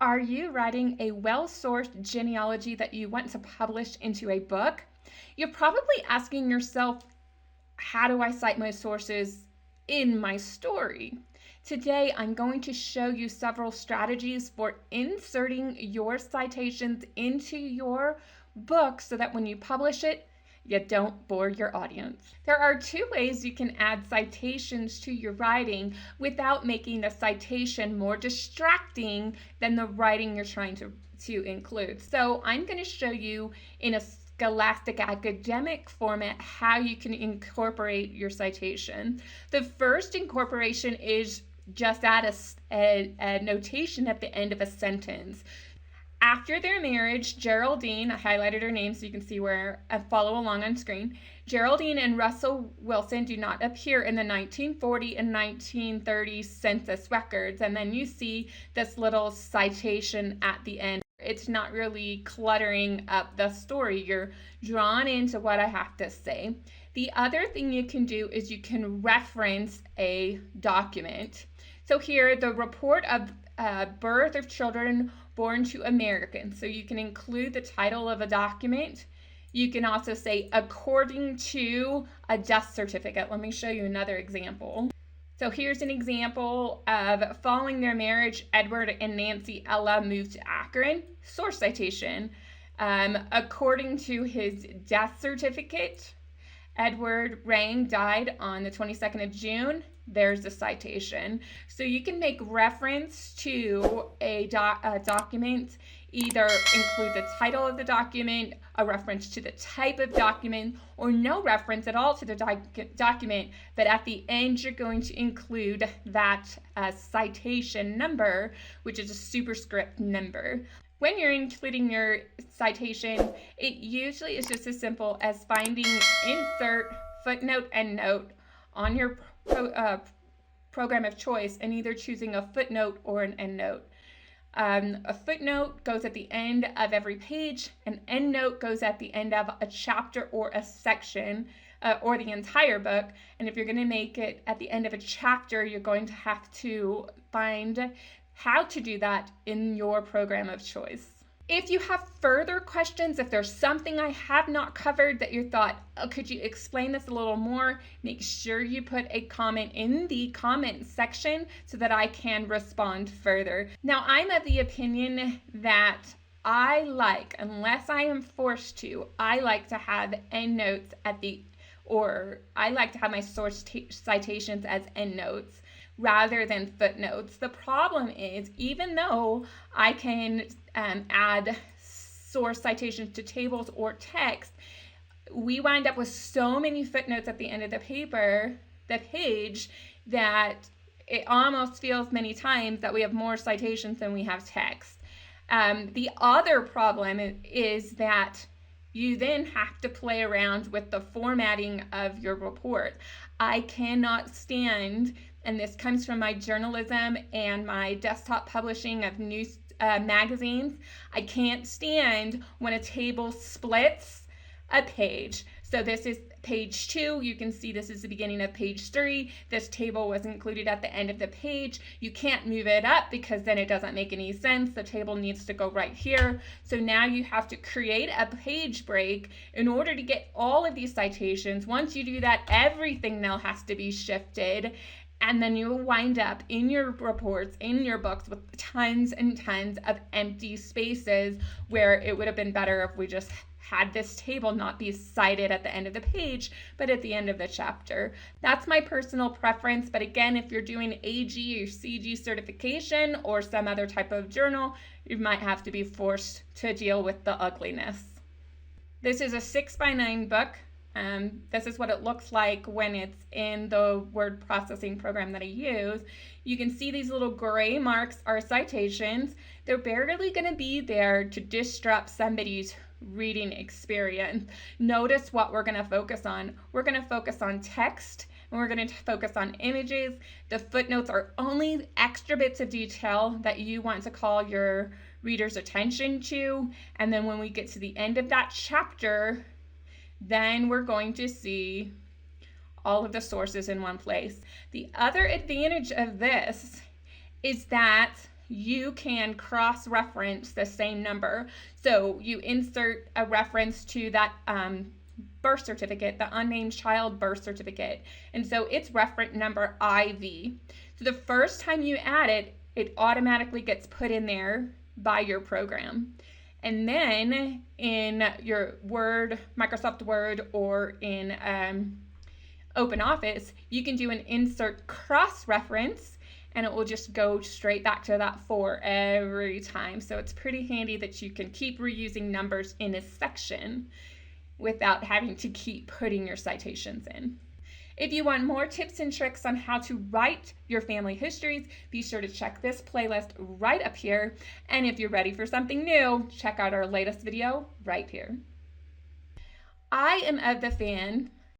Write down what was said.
Are you writing a well-sourced genealogy that you want to publish into a book? You're probably asking yourself, how do I cite my sources in my story? Today, I'm going to show you several strategies for inserting your citations into your book so that when you publish it, you don't bore your audience. There are two ways you can add citations to your writing without making the citation more distracting than the writing you're trying to include. So I'm going to show you in a scholastic academic format how you can incorporate your citation. The first incorporation is just add a notation at the end of a sentence. After their marriage, Geraldine, I highlighted her name so you can see where I follow along on screen. Geraldine and Russell Wilson do not appear in the 1940 and 1930 census records. And then you see this little citation at the end. It's not really cluttering up the story. You're drawn into what I have to say. The other thing you can do is you can reference a document. So here, the report of birth of children born to Americans. So you can include the title of a document. You can also say, according to a death certificate. Let me show you another example. So here's an example of following their marriage, Edward and Nancy Ella moved to Akron. Source citation. According to his death certificate, Edward Rang died on the 22nd of June. There's the citation. So you can make reference to a document, either include the title of the document, a reference to the type of document, or no reference at all to the document, but at the end you're going to include that citation number, which is a superscript number. When you're including your citation, it usually is just as simple as finding insert, footnote, endnote on your program of choice and either choosing a footnote or an endnote. A footnote goes at the end of every page. An endnote goes at the end of a chapter or a section or the entire book. And if you're going to make it at the end of a chapter, you're going to have to find how to do that in your program of choice. If you have further questions, if there's something I have not covered that you thought, oh, could you explain this a little more, make sure you put a comment in the comment section so that I can respond further. Now, I'm of the opinion that unless I am forced to, I like to have endnotes I like to have my source citations as endnotes rather than footnotes. The problem is, even though I can add source citations to tables or text, we wind up with so many footnotes at the end of the page, that it almost feels many times that we have more citations than we have text. The other problem is that you then have to play around with the formatting of your report. I cannot stand, and this comes from my journalism and my desktop publishing of news magazines, I can't stand when a table splits a page. So this is page 2. You can see this is the beginning of page 3. This table was included at the end of the page. You can't move it up because then it doesn't make any sense. The table needs to go right here. So now you have to create a page break in order to get all of these citations. Once you do that, everything now has to be shifted. And then you will wind up in your reports, in your books, with tons and tons of empty spaces where it would have been better if we just had this table not be cited at the end of the page, but at the end of the chapter. That's my personal preference. But again, if you're doing AG or CG certification or some other type of journal, you might have to be forced to deal with the ugliness. This is a 6x9 book. This is what it looks like when it's in the word processing program that I use. You can see these little gray marks are citations. They're barely going to be there to disrupt somebody's reading experience. Notice what we're going to focus on. We're going to focus on text, and we're going to focus on images. The footnotes are only extra bits of detail that you want to call your reader's attention to. And then when we get to the end of that chapter, then we're going to see all of the sources in one place. The other advantage of this is that you can cross-reference the same number. So you insert a reference to that birth certificate, the unnamed child birth certificate. And so it's reference number IV. So the first time you add it, it automatically gets put in there by your program. And then in your Word, Microsoft Word, or in Open Office, you can do an insert cross-reference, and it will just go straight back to that 4 every time. So it's pretty handy that you can keep reusing numbers in a section without having to keep putting your citations in. If you want more tips and tricks on how to write your family histories, be sure to check this playlist right up here. And if you're ready for something new, check out our latest video right here. I am of the fan